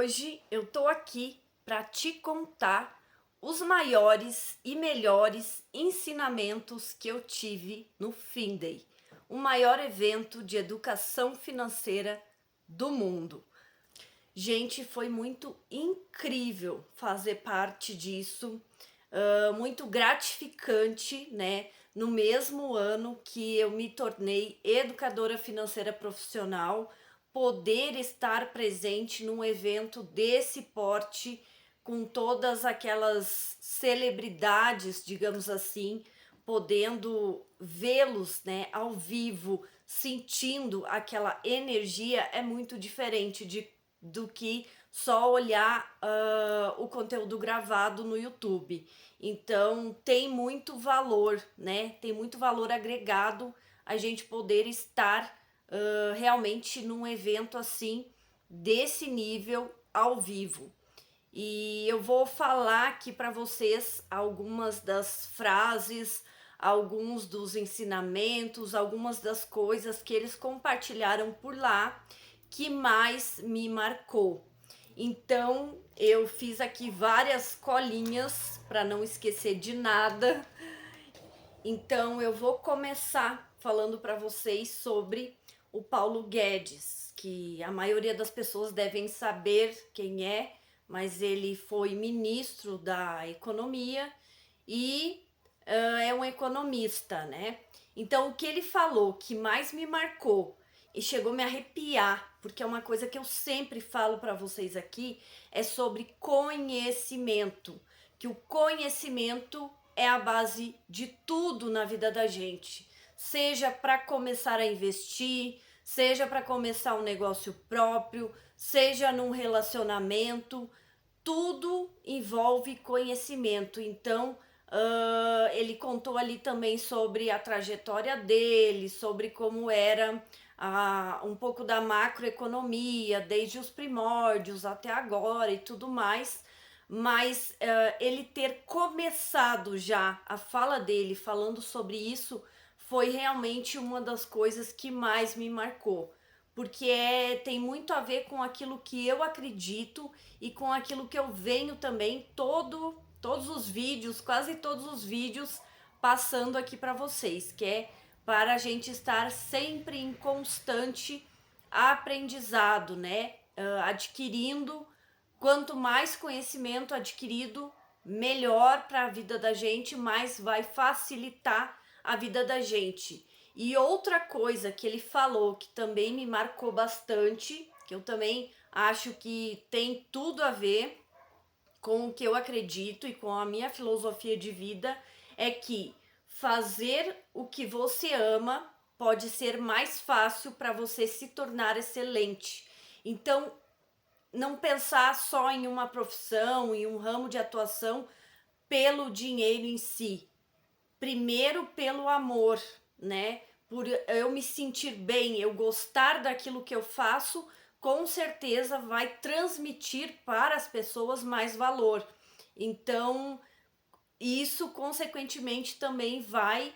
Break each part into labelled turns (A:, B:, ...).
A: hoje eu tô aqui para te contar os maiores e melhores ensinamentos que eu tive no Finday, o maior evento de educação financeira do mundo. Gente, foi muito incrível fazer parte disso, muito gratificante, né? No mesmo ano que eu me tornei educadora financeira profissional, poder estar presente num evento desse porte, com todas aquelas celebridades, digamos assim, podendo vê-los, né, ao vivo, sentindo aquela energia, é muito diferente do que só olhar o conteúdo gravado no YouTube. Então tem muito valor, né? Tem muito valor agregado a gente poder estar realmente num evento assim, desse nível, ao vivo. E eu vou falar aqui para vocês algumas das frases, alguns dos ensinamentos, algumas das coisas que eles compartilharam por lá que mais me marcou. Então, eu fiz aqui várias colinhas para não esquecer de nada. Então, eu vou começar falando para vocês sobre o Paulo Guedes, que a maioria das pessoas devem saber quem é, mas ele foi ministro da Economia e é um economista, né? Então, o que ele falou que mais me marcou e chegou a me arrepiar, porque é uma coisa que eu sempre falo para vocês aqui, é sobre conhecimento, que o conhecimento é a base de tudo na vida da gente, seja para começar a investir, seja para começar um negócio próprio, seja num relacionamento, tudo envolve conhecimento. Então, ele contou ali também sobre a trajetória dele, sobre como era um pouco da macroeconomia, desde os primórdios até agora e tudo mais. Mas ele ter começado já a fala dele falando sobre isso foi realmente uma das coisas que mais me marcou, porque tem muito a ver com aquilo que eu acredito e com aquilo que eu venho também todos os vídeos, quase todos os vídeos passando aqui para vocês, que é para a gente estar sempre em constante aprendizado, né? Adquirindo, quanto mais conhecimento adquirido, melhor para a vida da gente, mais vai facilitar a vida da gente. E outra coisa que ele falou que também me marcou bastante, que eu também acho que tem tudo a ver com o que eu acredito e com a minha filosofia de vida, é que fazer o que você ama pode ser mais fácil para você se tornar excelente. Então, não pensar só em uma profissão, em um ramo de atuação pelo dinheiro em si. Primeiro pelo amor, né? Por eu me sentir bem, eu gostar daquilo que eu faço, com certeza vai transmitir para as pessoas mais valor. Então, isso consequentemente também vai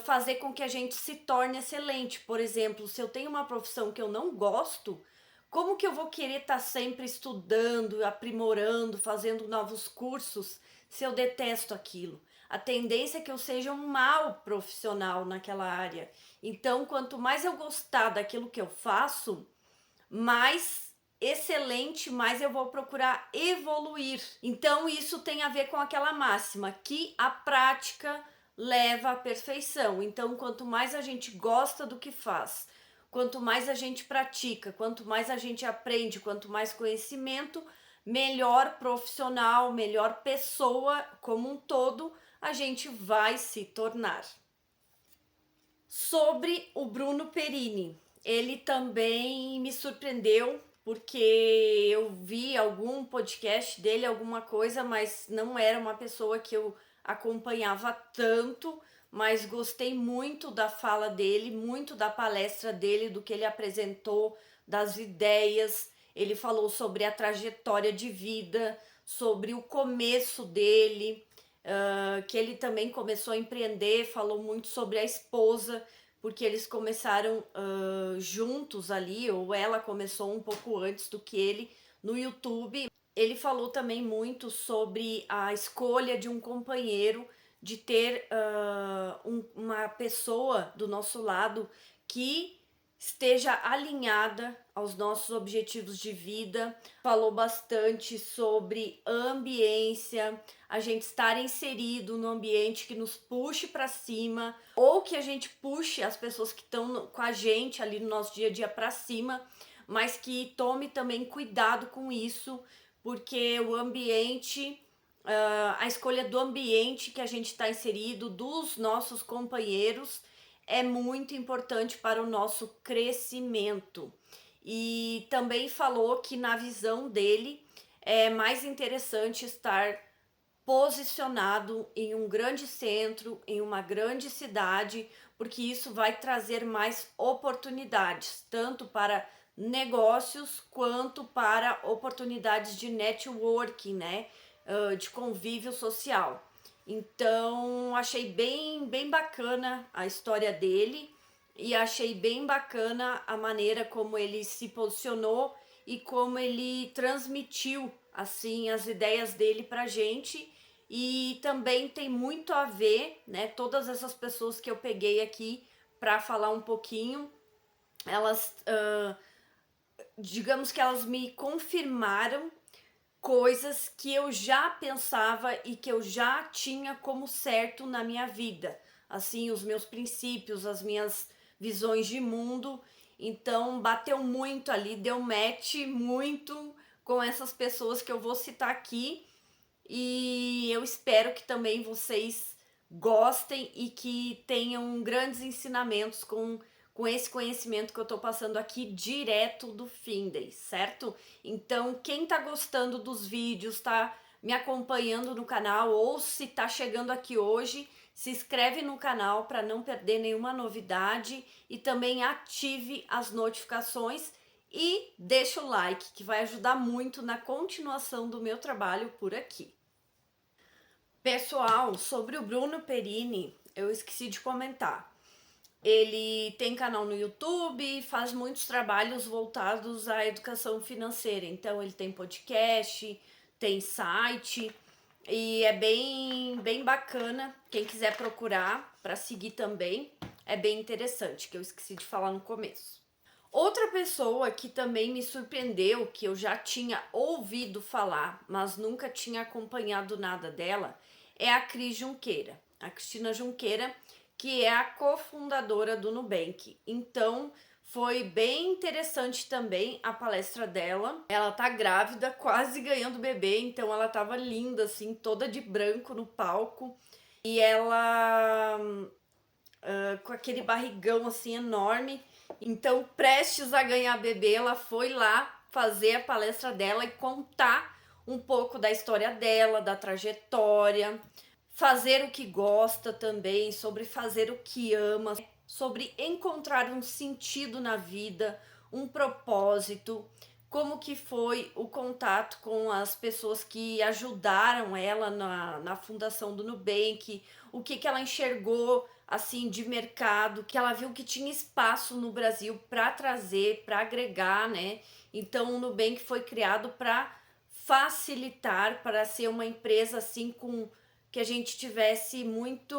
A: fazer com que a gente se torne excelente. Por exemplo, se eu tenho uma profissão que eu não gosto, como que eu vou querer estar sempre estudando, aprimorando, fazendo novos cursos se eu detesto aquilo? A tendência é que eu seja um mau profissional naquela área. Então, quanto mais eu gostar daquilo que eu faço, mais excelente, mais eu vou procurar evoluir. Então, isso tem a ver com aquela máxima que a prática leva à perfeição. Então, quanto mais a gente gosta do que faz, quanto mais a gente pratica, quanto mais a gente aprende, quanto mais conhecimento, melhor profissional, melhor pessoa como um todo a gente vai se tornar. Sobre o Bruno Perini, ele também me surpreendeu, porque eu vi algum podcast dele, alguma coisa, mas não era uma pessoa que eu acompanhava tanto, mas gostei muito da fala dele, muito da palestra dele, do que ele apresentou, das ideias. Ele falou sobre a trajetória de vida, sobre o começo dele, que ele também começou a empreender, falou muito sobre a esposa, porque eles começaram juntos ali, ou ela começou um pouco antes do que ele, no YouTube. Ele falou também muito sobre a escolha de um companheiro, de ter uma pessoa do nosso lado que esteja alinhada aos nossos objetivos de vida. Falou bastante sobre ambiência, a gente estar inserido no ambiente que nos puxe para cima, ou que a gente puxe as pessoas que estão com a gente ali no nosso dia a dia para cima, mas que tome também cuidado com isso, porque o ambiente, a escolha do ambiente que a gente está inserido, dos nossos companheiros, é muito importante para o nosso crescimento. E também falou que, na visão dele, é mais interessante estar posicionado em um grande centro, em uma grande cidade, porque isso vai trazer mais oportunidades, tanto para negócios quanto para oportunidades de networking, né? De convívio social. Então, achei bem bacana a história dele e achei bem bacana a maneira como ele se posicionou e como ele transmitiu assim as ideias dele pra gente. E também tem muito a ver, né? Todas essas pessoas que eu peguei aqui para falar um pouquinho, elas, digamos que elas me confirmaram coisas que eu já pensava e que eu já tinha como certo na minha vida. Assim, os meus princípios, as minhas visões de mundo. Então, bateu muito ali, deu match muito com essas pessoas que eu vou citar aqui. E eu espero que também vocês gostem e que tenham grandes ensinamentos com esse conhecimento que eu tô passando aqui direto do Finday, certo? Então, quem tá gostando dos vídeos, tá me acompanhando no canal, ou se tá chegando aqui hoje, se inscreve no canal para não perder nenhuma novidade e também ative as notificações e deixa o like, que vai ajudar muito na continuação do meu trabalho por aqui. Pessoal, sobre o Bruno Perini, eu esqueci de comentar. Ele tem canal no YouTube, faz muitos trabalhos voltados à educação financeira. Então, ele tem podcast, tem site e é bem bacana. Quem quiser procurar para seguir também, é bem interessante, que eu esqueci de falar no começo. Outra pessoa que também me surpreendeu, que eu já tinha ouvido falar, mas nunca tinha acompanhado nada dela, é a Cris Junqueira. A Cristina Junqueira, que é a cofundadora do Nubank. Então, foi bem interessante também a palestra dela. Ela tá grávida, quase ganhando bebê, então ela tava linda, assim, toda de branco no palco. E ela com aquele barrigão assim enorme. Então, prestes a ganhar bebê, ela foi lá fazer a palestra dela e contar um pouco da história dela, da trajetória, fazer o que gosta também, sobre fazer o que ama, sobre encontrar um sentido na vida, um propósito, como que foi o contato com as pessoas que ajudaram ela na fundação do Nubank, o que ela enxergou assim de mercado, que ela viu que tinha espaço no Brasil para trazer, para agregar, né? Então o Nubank foi criado para facilitar, para ser uma empresa assim com que a gente tivesse muito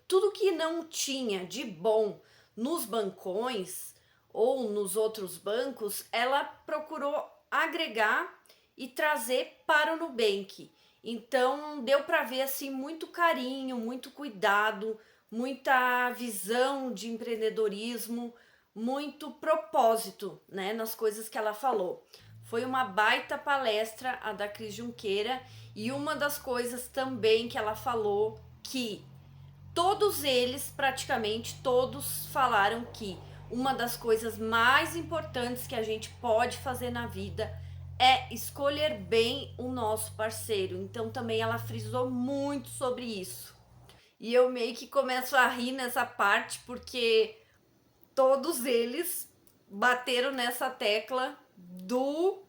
A: tudo que não tinha de bom nos bancões ou nos outros bancos, ela procurou agregar e trazer para o Nubank. Então deu para ver assim muito carinho, muito cuidado, muita visão de empreendedorismo, muito propósito, né, nas coisas que ela falou. Foi uma baita palestra a da Cris Junqueira e uma das coisas também que ela falou que todos eles, praticamente todos, falaram que uma das coisas mais importantes que a gente pode fazer na vida é escolher bem o nosso parceiro. Então também ela frisou muito sobre isso. E eu meio que começo a rir nessa parte porque todos eles bateram nessa tecla do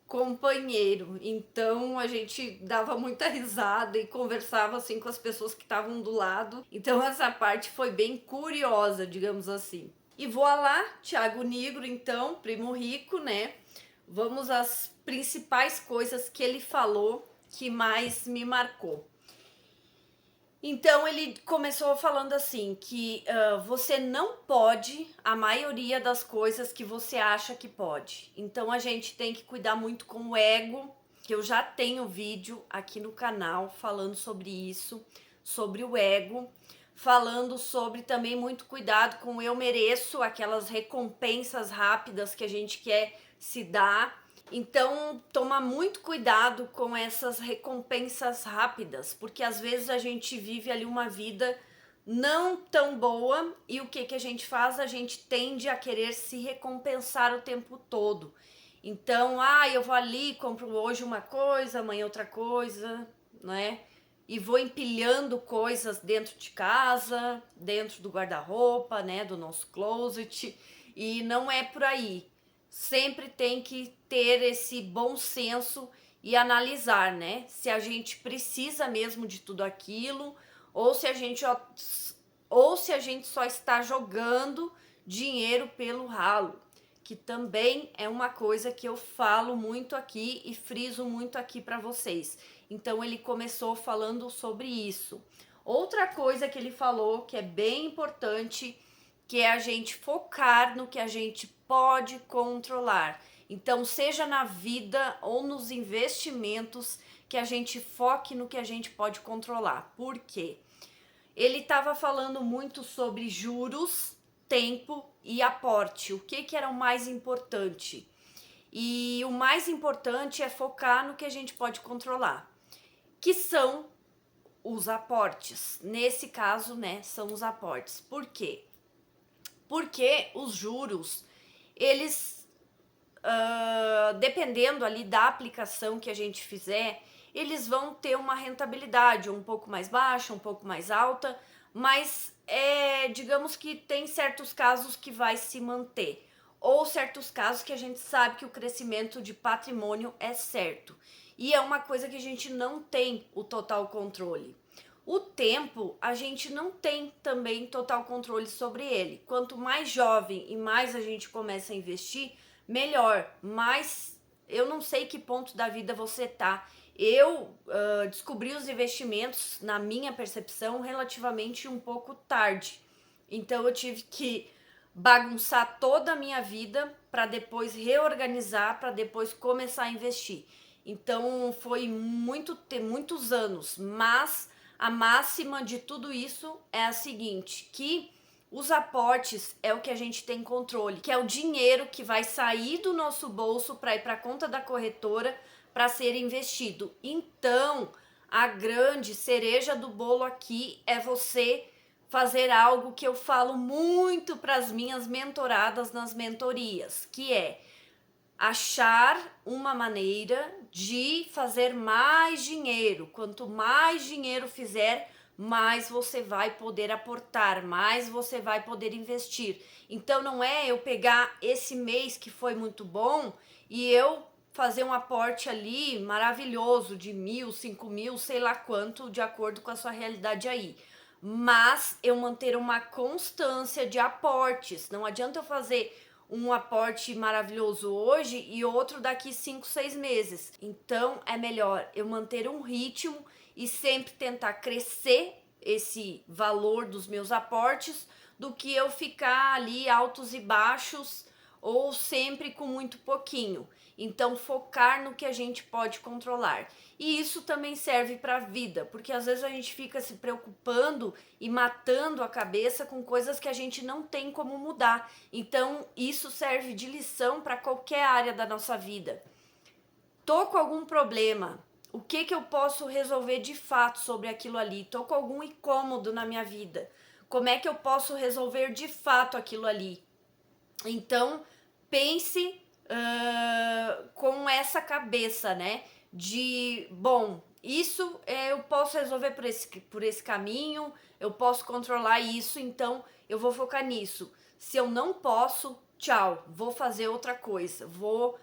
A: companheiro. Então a gente dava muita risada e conversava assim com as pessoas que estavam do lado. Então essa parte foi bem curiosa, digamos assim. E vou lá, Thiago Nigro, então, primo rico, né? Vamos às principais coisas que ele falou que mais me marcou. Então ele começou falando assim que você não pode a maioria das coisas que você acha que pode. Então a gente tem que cuidar muito com o ego, que eu já tenho vídeo aqui no canal falando sobre isso, sobre o ego, falando sobre também muito cuidado com o eu mereço, aquelas recompensas rápidas que a gente quer se dar. Então, toma muito cuidado com essas recompensas rápidas, porque às vezes a gente vive ali uma vida não tão boa e o que a gente faz? A gente tende a querer se recompensar o tempo todo. Então, eu vou ali, compro hoje uma coisa, amanhã outra coisa, né? E vou empilhando coisas dentro de casa, dentro do guarda-roupa, né, do nosso closet, e não é por aí. Sempre tem que ter esse bom senso e analisar, né? Se a gente precisa mesmo de tudo aquilo ou se a gente só está jogando dinheiro pelo ralo, que também é uma coisa que eu falo muito aqui e friso muito aqui para vocês. Então ele começou falando sobre isso. Outra coisa que ele falou que é bem importante, que é a gente focar no que a gente pode controlar. Então, seja na vida ou nos investimentos, que a gente foque no que a gente pode controlar. Por quê? Ele estava falando muito sobre juros, tempo e aporte. O que era o mais importante? E o mais importante é focar no que a gente pode controlar, que são os aportes. Nesse caso, né, são os aportes. Por quê? Porque os juros, eles, dependendo ali da aplicação que a gente fizer, eles vão ter uma rentabilidade um pouco mais baixa, um pouco mais alta, mas digamos que tem certos casos que vai se manter, ou certos casos que a gente sabe que o crescimento de patrimônio é certo. E é uma coisa que a gente não tem o total controle. O tempo, a gente não tem também total controle sobre ele. Quanto mais jovem e mais a gente começa a investir, melhor. Mas eu não sei que ponto da vida você tá. Eu descobri os investimentos, na minha percepção, relativamente um pouco tarde. Então eu tive que bagunçar toda a minha vida para depois reorganizar, para depois começar a investir. Então foi muitos anos, mas a máxima de tudo isso é a seguinte, que os aportes é o que a gente tem controle, que é o dinheiro que vai sair do nosso bolso para ir para a conta da corretora para ser investido. Então, a grande cereja do bolo aqui é você fazer algo que eu falo muito para as minhas mentoradas nas mentorias, que é achar uma maneira de fazer mais dinheiro. Quanto mais dinheiro fizer, mais você vai poder aportar, mais você vai poder investir. Então não é eu pegar esse mês que foi muito bom e eu fazer um aporte ali maravilhoso de 1.000, 5.000, sei lá quanto, de acordo com a sua realidade aí. Mas eu manter uma constância de aportes. Não adianta eu fazer um aporte maravilhoso hoje e outro daqui 5, 6 meses. Então é melhor eu manter um ritmo e sempre tentar crescer esse valor dos meus aportes do que eu ficar ali altos e baixos ou sempre com muito pouquinho. Então focar no que a gente pode controlar. E isso também serve para a vida, porque às vezes a gente fica se preocupando e matando a cabeça com coisas que a gente não tem como mudar. Então isso serve de lição para qualquer área da nossa vida. Tô com algum problema, o que eu posso resolver de fato sobre aquilo ali? Tô com algum incômodo na minha vida, como é que eu posso resolver de fato aquilo ali? Então pense com essa cabeça, né? De, bom, isso eu posso resolver por esse caminho, eu posso controlar isso, então eu vou focar nisso. Se eu não posso, tchau, vou fazer outra coisa, vou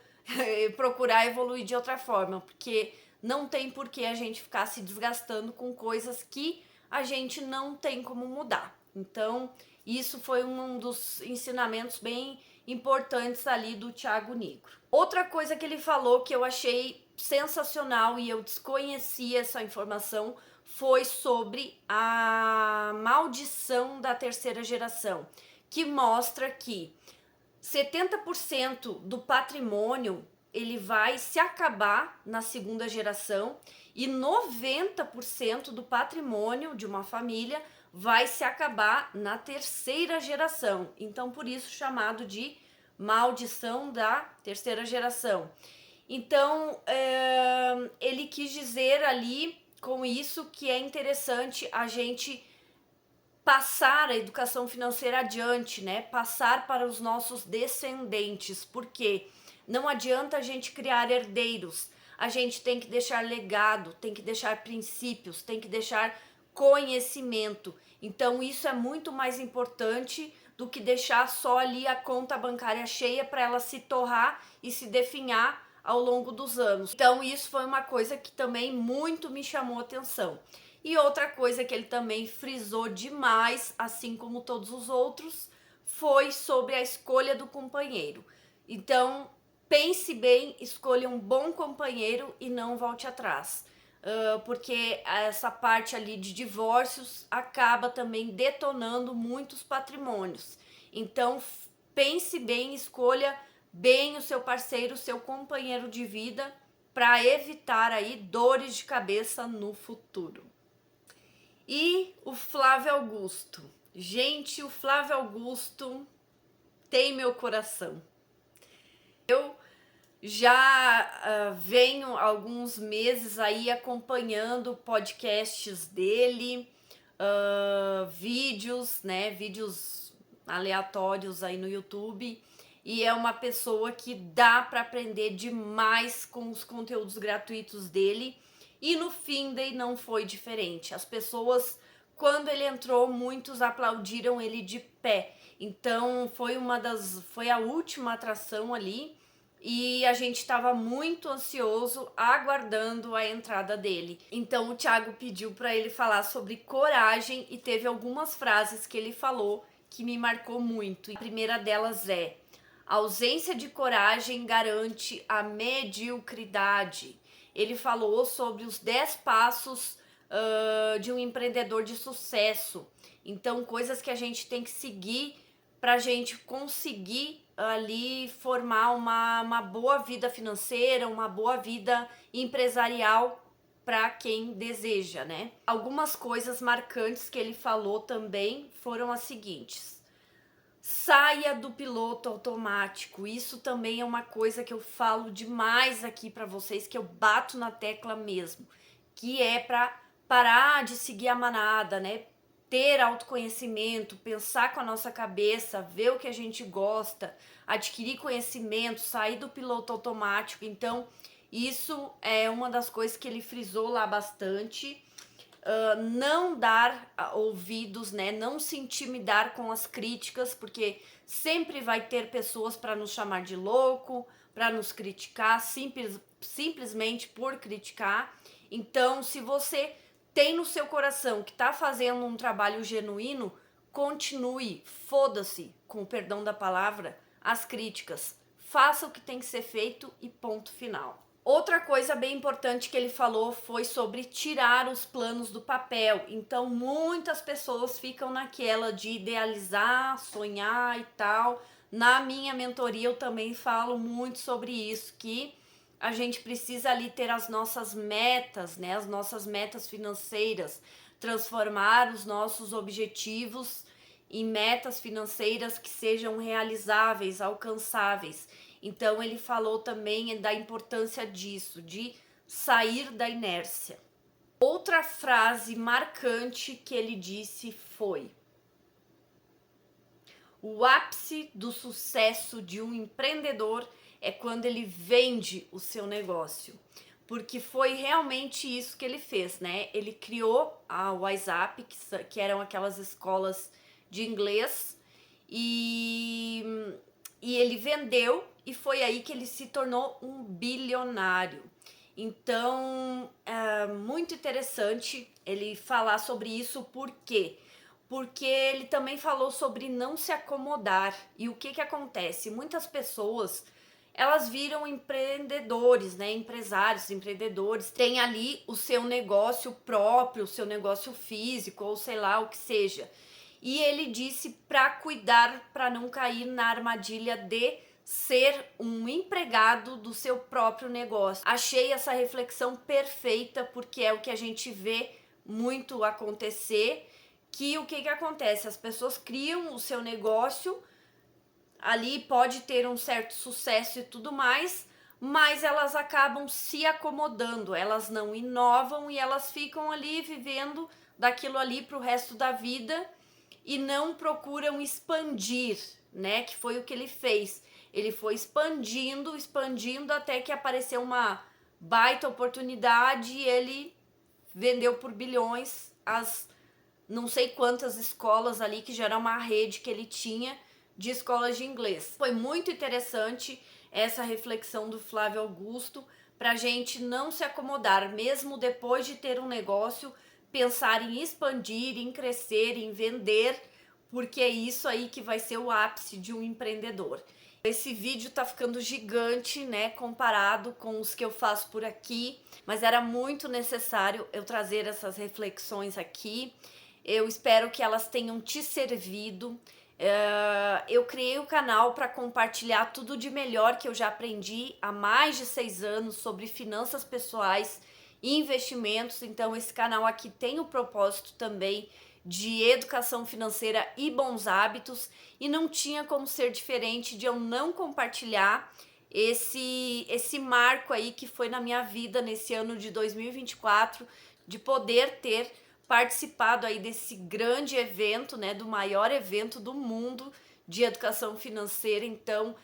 A: procurar evoluir de outra forma, porque não tem por que a gente ficar se desgastando com coisas que a gente não tem como mudar. Então, isso foi um dos ensinamentos bem importantes ali do Thiago Nigro. Outra coisa que ele falou que eu achei sensacional e eu desconhecia essa informação foi sobre a maldição da terceira geração, que mostra que 70% do patrimônio ele vai se acabar na segunda geração e 90% do patrimônio de uma família vai se acabar na terceira geração. Então, por isso chamado de maldição da terceira geração. Então, ele quis dizer ali com isso que é interessante a gente passar a educação financeira adiante, né? Passar para os nossos descendentes, porque não adianta a gente criar herdeiros, a gente tem que deixar legado, tem que deixar princípios, tem que deixar conhecimento. Então isso é muito mais importante do que deixar só ali a conta bancária cheia para ela se torrar e se definhar ao longo dos anos. Então isso foi uma coisa que também muito me chamou a atenção. E outra coisa que ele também frisou demais, assim como todos os outros, foi sobre a escolha do companheiro. Então, pense bem, escolha um bom companheiro e não volte atrás. Porque essa parte ali de divórcios acaba também detonando muitos patrimônios. Então, pense bem, escolha bem o seu parceiro, o seu companheiro de vida, para evitar aí dores de cabeça no futuro. E o Flávio Augusto. Gente, o Flávio Augusto tem meu coração. Eu já venho alguns meses aí acompanhando podcasts dele, vídeos, né? Vídeos aleatórios aí no YouTube. E é uma pessoa que dá para aprender demais com os conteúdos gratuitos dele. E no Finday não foi diferente. As pessoas, quando ele entrou, muitos aplaudiram ele de pé. Então foi a última atração ali e a gente estava muito ansioso aguardando a entrada dele. Então o Thiago pediu para ele falar sobre coragem e teve algumas frases que ele falou que me marcou muito. A primeira delas é: a ausência de coragem garante a mediocridade. Ele falou sobre os 10 passos de um empreendedor de sucesso. Então, coisas que a gente tem que seguir para a gente conseguir ali formar uma boa vida financeira, uma boa vida empresarial para quem deseja, né? Algumas coisas marcantes que ele falou também foram as seguintes: saia do piloto automático. Isso também é uma coisa que eu falo demais aqui para vocês, que eu bato na tecla mesmo, que é para parar de seguir a manada, né? Ter autoconhecimento, pensar com a nossa cabeça, ver o que a gente gosta, adquirir conhecimento, sair do piloto automático. Então, isso é uma das coisas que ele frisou lá bastante. Não dar ouvidos, né? Não se intimidar com as críticas, porque sempre vai ter pessoas para nos chamar de louco, para nos criticar, simplesmente por criticar. Então, se você tem no seu coração que está fazendo um trabalho genuíno, continue, foda-se, com o perdão da palavra, as críticas. Faça o que tem que ser feito e ponto final. Outra coisa bem importante que ele falou foi sobre tirar os planos do papel. Então, muitas pessoas ficam naquela de idealizar, sonhar e tal. Na minha mentoria, eu também falo muito sobre isso, que a gente precisa ali ter as nossas metas, né? As nossas metas financeiras, transformar os nossos objetivos em metas financeiras que sejam realizáveis, alcançáveis. Então ele falou também da importância disso, de sair da inércia. Outra frase marcante que ele disse foi: o ápice do sucesso de um empreendedor é quando ele vende o seu negócio. Porque foi realmente isso que ele fez, né? Ele criou a WhatsApp, que eram aquelas escolas de inglês, e ele vendeu, e foi aí que ele se tornou um bilionário. Então, é muito interessante ele falar sobre isso, por quê? porque ele também falou sobre não se acomodar. E o que que acontece? Muitas pessoas, elas viram empreendedores, né? Empresários, empreendedores, têm ali o seu negócio próprio, o seu negócio físico, ou sei lá o que seja. E ele disse para cuidar, para não cair na armadilha de ser um empregado do seu próprio negócio. Achei essa reflexão perfeita, porque é o que a gente vê muito acontecer, que o que acontece? As pessoas criam o seu negócio, ali pode ter um certo sucesso e tudo mais, mas elas acabam se acomodando, elas não inovam e elas ficam ali vivendo daquilo ali para o resto da vida e não procuram expandir, né? Que foi o que ele fez. Ele foi expandindo, expandindo até que apareceu uma baita oportunidade e ele vendeu por bilhões as não sei quantas escolas ali, que já era uma rede que ele tinha de escolas de inglês. Foi muito interessante essa reflexão do Flávio Augusto para a gente não se acomodar, mesmo depois de ter um negócio, pensar em expandir, em crescer, em vender, porque é isso aí que vai ser o ápice de um empreendedor. Esse vídeo tá ficando gigante, né, comparado com os que eu faço por aqui, mas era muito necessário eu trazer essas reflexões aqui. Eu espero que elas tenham te servido. Eu criei o canal para compartilhar tudo de melhor que eu já aprendi há mais de 6 anos sobre finanças pessoais e investimentos. Então esse canal aqui tem o propósito também de educação financeira e bons hábitos, e não tinha como ser diferente de eu não compartilhar esse marco aí que foi na minha vida nesse ano de 2024, de poder ter participado aí desse grande evento, né, do maior evento do mundo de educação financeira. Então,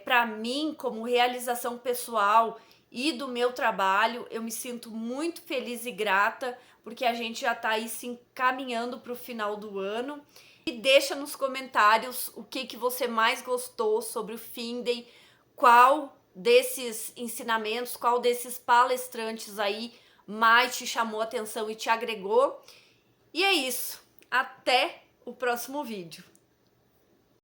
A: para mim, como realização pessoal e do meu trabalho, eu me sinto muito feliz e grata, porque a gente já está aí se encaminhando para o final do ano. E deixa nos comentários o que você mais gostou sobre o Finday, qual desses ensinamentos, qual desses palestrantes aí mais te chamou a atenção e te agregou. E é isso. Até o próximo vídeo.